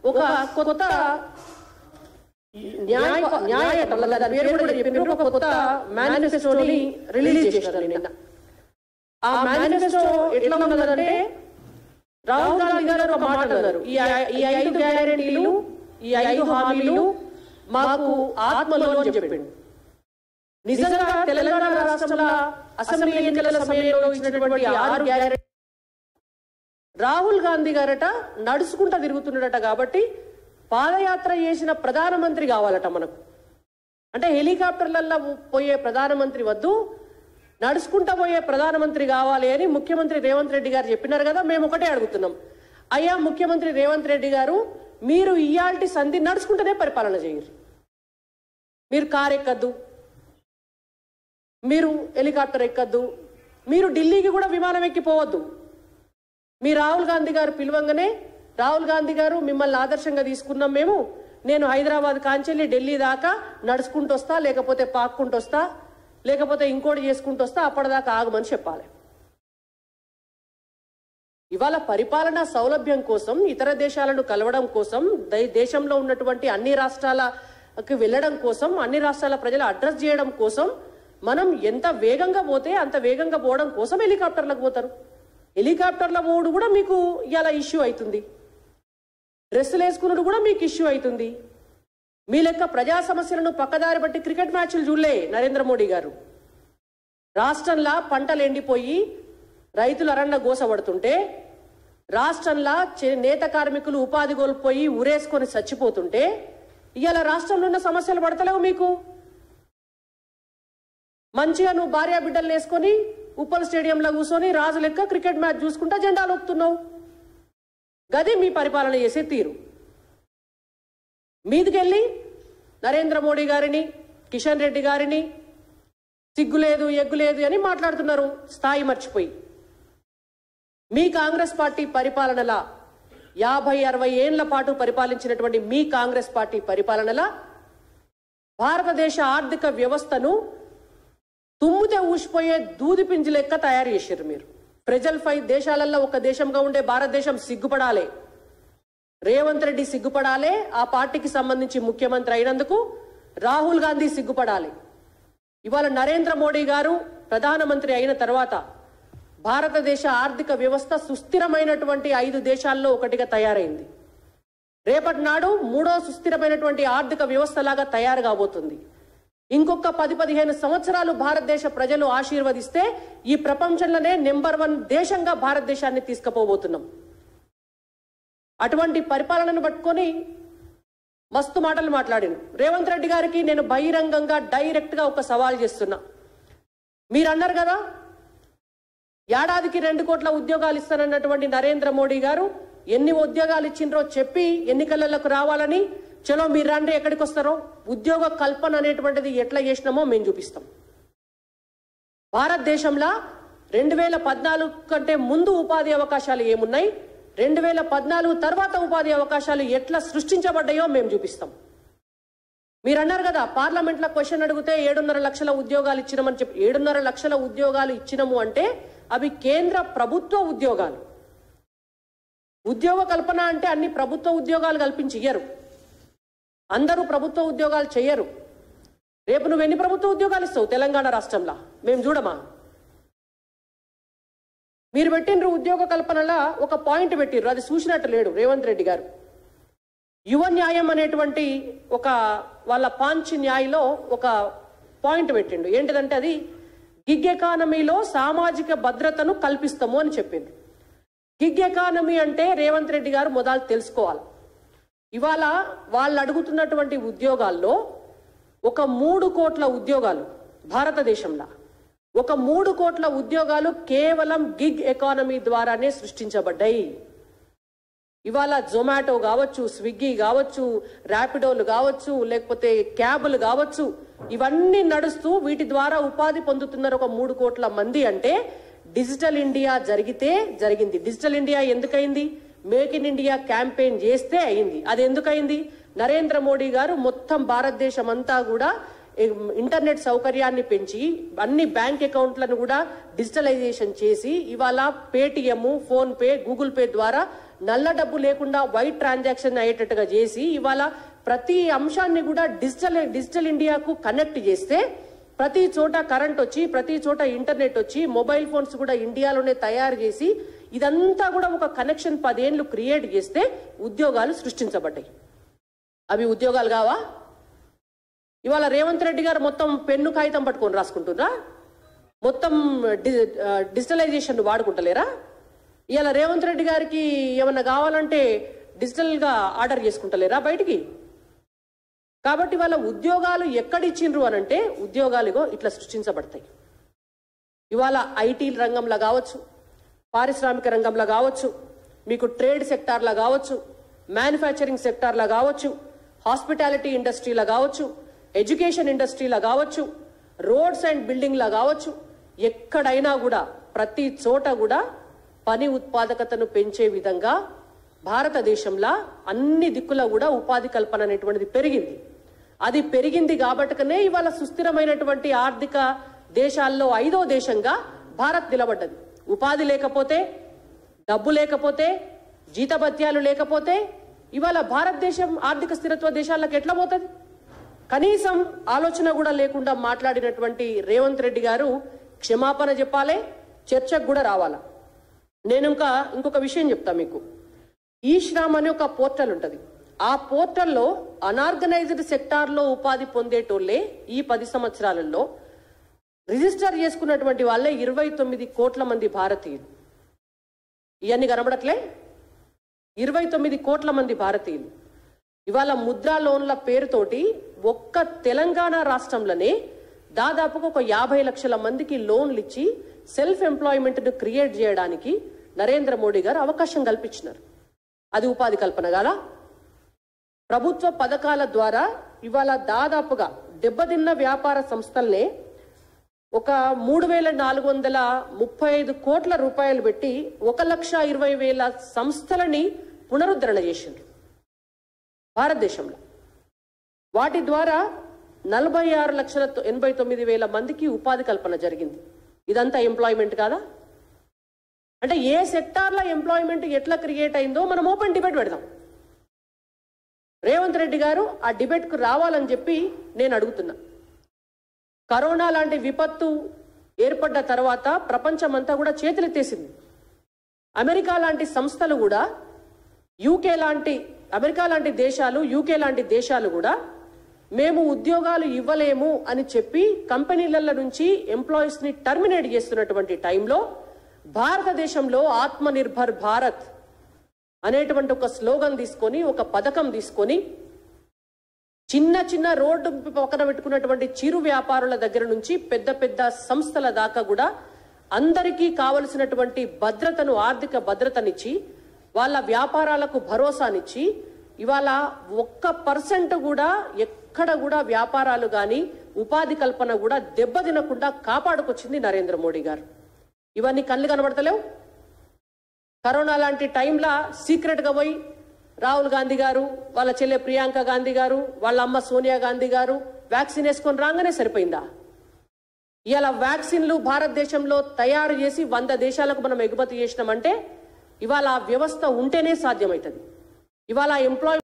ఒక కొత్త ఒక కొత్త మేనిఫెస్టోని రిలీజ్ చేశారు నిన్న. ఆ మేనిఫెస్టో ఎట్లా ఉన్నదంటే రాహుల్ గాంధీ గారు ఒక మాట అన్నారు, ఈ 5 గ్యారెంటీలు, ఈ 5 హామీలు మాకు ఆత్మలో అని చెప్పిండు. నిజంగా తెలంగాణ రాష్ట్రంలో అసెంబ్లీ ఎన్నికల సమయంలో ఇచ్చినటువంటి 6 గ్యారెంటీ రాహుల్ గాంధీ గారట నడుచుకుంటా తిరుగుతున్నాడట. కాబట్టి పాదయాత్ర చేసిన ప్రధానమంత్రి కావాలట మనకు. అంటే హెలికాప్టర్లలో పోయే ప్రధానమంత్రి వద్దు, నడుచుకుంటా పోయే ప్రధానమంత్రి కావాలి అని ముఖ్యమంత్రి రేవంత్ రెడ్డి గారు చెప్పినారు కదా. మేము ఒకటే అడుగుతున్నాం, అయ్యా ముఖ్యమంత్రి రేవంత్ రెడ్డి గారు, మీరు ఇయాల్టి సంధి నడుచుకుంటూనే పరిపాలన చేయరు. మీరు కారు ఎక్కద్దు, మీరు హెలికాప్టర్ ఎక్కద్దు, మీరు ఢిల్లీకి కూడా విమానం ఎక్కిపోవద్దు. మీ రాహుల్ గాంధీ గారు పిలవంగానే, రాహుల్ గాంధీ గారు మిమ్మల్ని ఆదర్శంగా తీసుకున్నాం మేము, నేను హైదరాబాద్ కాంచెల్లి ఢిల్లీ దాకా నడుచుకుంటూ వస్తా, లేకపోతే పాక్కుంటూ వస్తా, లేకపోతే ఇంకోటి చేసుకుంటూ వస్తా, అప్పటిదాకా ఆగమని చెప్పాలి. ఇవాళ పరిపాలనా సౌలభ్యం కోసం, ఇతర దేశాలను కలవడం కోసం, దేశంలో ఉన్నటువంటి అన్ని రాష్ట్రాలకు వెళ్ళడం కోసం, అన్ని రాష్ట్రాల ప్రజలు అడ్రస్ చేయడం కోసం మనం ఎంత వేగంగా పోతే అంత వేగంగా పోవడం కోసం హెలికాప్టర్లకు పోతారు. హెలికాప్టర్ల పోవడం కూడా మీకు ఇలా ఇష్యూ అవుతుంది. డ్రెస్సులు వేసుకున్నది కూడా మీకు ఇష్యూ అవుతుంది. మీ లెక్క ప్రజా సమస్యలను పక్కదారి బట్టి క్రికెట్ మ్యాచ్లు చూడలే నరేంద్ర మోడీ గారు. రాష్ట్రంలో పంటలు ఎండిపోయి రైతులు అరణ్య గోసపడుతుంటే, రాష్ట్రంలో నేత కార్మికులు ఉపాధి కోల్పోయి ఉరేసుకొని చచ్చిపోతుంటే, ఇవాళ రాష్ట్రంలో ఉన్న సమస్యలు పడతలేవు మీకు. మంచిగా నువ్వు భార్యా బిడ్డలు వేసుకొని ఉప్పల్ స్టేడియంలో కూర్చొని రాజు లెక్క క్రికెట్ మ్యాచ్ చూసుకుంటా జెండాలు ఒప్పుతున్నావు. గది మీ పరిపాలన చేసే తీరు. మీదికెళ్ళి నరేంద్ర మోడీ గారిని, కిషన్ రెడ్డి గారిని సిగ్గులేదు ఎగ్గులేదు అని మాట్లాడుతున్నారు స్థాయి మర్చిపోయి. మీ కాంగ్రెస్ పార్టీ పరిపాలనలా 50-60 ఏళ్ల పాటు పరిపాలించినటువంటి మీ కాంగ్రెస్ పార్టీ పరిపాలనలా భారతదేశ ఆర్థిక వ్యవస్థను తుమ్మితే ఊసిపోయే దూది పింజి లెక్క తయారు చేశారు మీరు. ప్రజలు 5 దేశాలలో ఒక దేశంగా ఉండే భారతదేశం సిగ్గుపడాలి, రేవంత్ రెడ్డి సిగ్గుపడాలి, ఆ పార్టీకి సంబంధించి ముఖ్యమంత్రి అయినందుకు రాహుల్ గాంధీ సిగ్గుపడాలి. ఇవాళ నరేంద్ర మోడీ గారు ప్రధానమంత్రి అయిన తర్వాత భారతదేశ ఆర్థిక వ్యవస్థ సుస్థిరమైనటువంటి 5 దేశాల్లో ఒకటిగా తయారైంది. రేపటి నాడు 3వ సుస్థిరమైనటువంటి ఆర్థిక వ్యవస్థలాగా తయారు కాబోతుంది. ఇంకొక 10-15 సంవత్సరాలు భారతదేశ ప్రజలు ఆశీర్వదిస్తే ఈ ప్రపంచంలోనే నెంబర్ 1 దేశంగా భారతదేశాన్ని తీసుకుపోబోతున్నాం. అటువంటి పరిపాలనను పట్టుకొని మస్తు మాటలు మాట్లాడాను. రేవంత్ రెడ్డి గారికి నేను బహిరంగంగా డైరెక్ట్గా ఒక సవాల్ చేస్తున్నా. మీరు అన్నారు కదా, ఏడాదికి 2 కోట్ల ఉద్యోగాలు ఇస్తానన్నటువంటి నరేంద్ర మోడీ గారు ఎన్ని ఉద్యోగాలు ఇచ్చిండ్రో చెప్పి ఎన్నికలకు రావాలని, చలో మీరు రండి, ఎక్కడికి వస్తారో, ఉద్యోగ కల్పన అనేటువంటిది ఎట్లా చేసినామో మేము చూపిస్తాం. భారతదేశంలో 2014 కంటే ముందు ఉపాధి అవకాశాలు ఏమున్నాయి, 2014 తర్వాత ఉపాధి అవకాశాలు ఎట్లా సృష్టించబడ్డాయో మేము చూపిస్తాం. మీరు అన్నారు కదా, పార్లమెంట్లో క్వశ్చన్ అడిగితే 7.5 లక్షల ఉద్యోగాలు ఇచ్చినామని చెప్పి. 7.5 లక్షల ఉద్యోగాలు ఇచ్చినాము అంటే అవి కేంద్ర ప్రభుత్వ ఉద్యోగాలు. ఉద్యోగ కల్పన అంటే అన్ని ప్రభుత్వ ఉద్యోగాలు కల్పించి ఇయ్యరు, అందరూ ప్రభుత్వ ఉద్యోగాలు చెయ్యరు. రేపు నువ్వు ఎన్ని ప్రభుత్వ ఉద్యోగాలు ఇస్తావు తెలంగాణ రాష్ట్రంలో మేము చూడమా? మీరు పెట్టినరు ఉద్యోగ కల్పనలా ఒక పాయింట్ పెట్టిర్రు, అది చూసినట్టు లేడు రేవంత్ రెడ్డి గారు. యువ న్యాయం అనేటువంటి ఒక వాళ్ళ పాంచ్ న్యాయలో ఒక పాయింట్ పెట్టిండు. ఏంటిదంటే అది గిగ్ ఎకానమీలో సామాజిక భద్రతను కల్పిస్తాము అని చెప్పింది. గిగ్ ఎకానమీ అంటే రేవంత్ రెడ్డి గారు మొదలు తెలుసుకోవాలి. ఇవాళ వాళ్ళు అడుగుతున్నటువంటి ఉద్యోగాల్లో ఒక 3 కోట్ల ఉద్యోగాలు భారతదేశంలో, ఒక 3 కోట్ల ఉద్యోగాలు కేవలం గిగ్ ఎకానమీ ద్వారానే సృష్టించబడ్డాయి. ఇవాళ జొమాటో కావచ్చు, స్విగ్గీ కావచ్చు, ర్యాపిడోలు కావచ్చు, లేకపోతే క్యాబులు కావచ్చు, ఇవన్నీ నడుస్తూ వీటి ద్వారా ఉపాధి పొందుతున్నారు ఒక 3 కోట్ల మంది. అంటే డిజిటల్ ఇండియా జరిగింది. డిజిటల్ ఇండియా ఎందుకైంది? మేక్ ఇన్ ఇండియా క్యాంపెయిన్ చేస్తే అయింది. అది ఎందుకైంది? నరేంద్ర మోడీ గారు మొత్తం భారతదేశం అంతా కూడా ఇంటర్నెట్ సౌకర్యాన్ని పెంచి అన్ని బ్యాంక్ అకౌంట్లను కూడా డిజిటలైజేషన్ చేసి ఇవాళ Paytm, phone pay, Google pay ద్వారా నల్ల డబ్బు లేకుండా వైట్ ట్రాన్సాక్షన్ అయ్యేటట్టుగా చేసి ఇవాళ ప్రతి అంశాన్ని కూడా డిజిటల్ ఇండియాకు కనెక్ట్ చేస్తే ప్రతి చోట కరెంట్ వచ్చి ప్రతి చోట ఇంటర్నెట్ వచ్చి మొబైల్ ఫోన్స్ కూడా ఇండియాలోనే తయారు చేసి ఇదంతా కూడా ఒక కనెక్షన్ 10 ఏళ్ళు క్రియేట్ చేస్తే ఉద్యోగాలు సృష్టించబడ్డాయి. అవి ఉద్యోగాలు కావా? ఇవాళ రేవంత్ రెడ్డి గారు మొత్తం పెన్ను కాగితం పట్టుకొని రాసుకుంటున్నారా? మొత్తం డిజిటలైజేషన్ వాడుకుంటలేరా? ఇవాళ రేవంత్ రెడ్డి గారికి ఏమన్నా కావాలంటే డిజిటల్గా ఆర్డర్ చేసుకుంటలేరా బయటికి? కాబట్టి వాళ్ళ ఉద్యోగాలు ఎక్కడిచ్చిండ్రు అనంటే ఉద్యోగాలు ఇట్లా సృష్టించబడతాయి. ఇవాళ ఐటీ రంగంలో కావచ్చు, పారిశ్రామిక రంగంలో కావచ్చు, మీకు ట్రేడ్ సెక్టార్లో కావచ్చు, మ్యానుఫ్యాక్చరింగ్ సెక్టార్లో కావచ్చు, హాస్పిటాలిటీ ఇండస్ట్రీలో కావచ్చు, ఎడ్యుకేషన్ ఇండస్ట్రీలో కావచ్చు, రోడ్స్ అండ్ బిల్డింగ్లో కావచ్చు, ఎక్కడైనా కూడా ప్రతి చోట కూడా పని ఉత్పాదకతను పెంచే విధంగా భారతదేశంలో అన్ని దిక్కుల కూడా ఉపాధి కల్పన అనేటువంటిది పెరిగింది. అది పెరిగింది కాబట్టినే ఇవాళ సుస్థిరమైనటువంటి ఆర్థిక దేశాల్లో 5వ దేశంగా భారత్ నిలబడ్డది. ఉపాధి లేకపోతే, డబ్బు లేకపోతే, జీతభత్యాలు లేకపోతే ఇవాళ భారతదేశం ఆర్థిక స్థిరత్వ దేశాలకు ఎట్లా పోతుంది? కనీసం ఆలోచన కూడా లేకుండా మాట్లాడినటువంటి రేవంత్ రెడ్డి గారు క్షమాపణ చెప్పాలి, చర్చకు కూడా రావాలా. నేను ఇంకొక విషయం చెప్తా మీకు. ఈ శ్రామ్ అనే ఒక పోర్టల్ ఉంటుంది. ఆ పోర్టల్లో అనార్గనైజ్డ్ సెక్టార్లో ఉపాధి పొందేటోళ్లే ఈ 10 సంవత్సరాలలో రిజిస్టర్ చేసుకున్నటువంటి వాళ్ళే 29 కోట్ల మంది భారతీయులు. ఇవన్నీ కనబడట్లే? 29 కోట్ల మంది భారతీయులు. ఇవాళ ముద్రా లోన్ల పేరుతోటి ఒక్క తెలంగాణ రాష్ట్రంలోనే దాదాపుగా ఒక 50 లక్షల మందికి లోన్లు ఇచ్చి సెల్ఫ్ ఎంప్లాయ్మెంట్ను క్రియేట్ చేయడానికి నరేంద్ర మోడీ గారు అవకాశం కల్పించినారు. అది ఉపాధి కల్పన కాదా? ప్రభుత్వ పథకాల ద్వారా ఇవాళ దాదాపుగా దెబ్బతిన్న వ్యాపార సంస్థల్నే ఒక 3,435 కోట్ల రూపాయలు పెట్టి 1,20,000 సంస్థలని పునరుద్ధరణ చేసిండ్రు భారతదేశంలో. వాటి ద్వారా 46,89,000 మందికి ఉపాధి కల్పన జరిగింది. ఇదంతా ఎంప్లాయ్మెంట్ కాదా? అంటే ఏ సెక్టార్లో ఎంప్లాయ్మెంట్ ఎట్లా క్రియేట్ అయిందో మనం ఓపెన్ డిబేట్ పెడదాం. రేవంత్ రెడ్డి గారు ఆ డిబేట్కు రావాలని చెప్పి నేను అడుగుతున్నా. కరోనా లాంటి విపత్తు ఏర్పడ్డ తర్వాత ప్రపంచమంతా కూడా చేతులెత్తేసింది. అమెరికా లాంటి సంస్థలు కూడా అమెరికా లాంటి దేశాలు, యూకే లాంటి దేశాలు కూడా మేము ఉద్యోగాలు ఇవ్వలేము అని చెప్పి కంపెనీల నుంచి ఎంప్లాయీస్ని టర్మినేట్ చేస్తున్నటువంటి టైంలో భారతదేశంలో ఆత్మనిర్భర్ భారత్ అనేటువంటి ఒక స్లోగన్ తీసుకొని, ఒక పథకం తీసుకొని చిన్న చిన్న రోడ్డు పక్కన పెట్టుకున్నటువంటి చిరు వ్యాపారుల దగ్గర నుంచి పెద్ద పెద్ద సంస్థల దాకా కూడా అందరికీ కావలసినటువంటి భద్రతను, ఆర్థిక భద్రతనిచ్చి వాళ్ళ వ్యాపారాలకు భరోసానిచ్చి ఇవాళ 1% కూడా ఎక్కడ కూడా వ్యాపారాలు కానీ ఉపాధి కల్పన కూడా దెబ్బతినకుండా కాపాడుకొచ్చింది నరేంద్ర మోడీ గారు. ఇవన్నీ కళ్ళు కనబడతలేవు. కరోనా లాంటి టైంలో సీక్రెట్గా పోయి రాహుల్ గాంధీ గారు, వాళ్ళ చెల్లె ప్రియాంక గాంధీ గారు, వాళ్ళ అమ్మ సోనియా గాంధీ గారు వ్యాక్సిన్ వేసుకొని రాగానే సరిపోయిందా? ఇవాళ వ్యాక్సిన్లు భారతదేశంలో తయారు చేసి 100 దేశాలకు మనం ఎగుమతి చేసినామంటే ఇవాళ ఆ వ్యవస్థ ఉంటేనే సాధ్యమవుతుంది. ఇవాళ ఎంప్లాయ్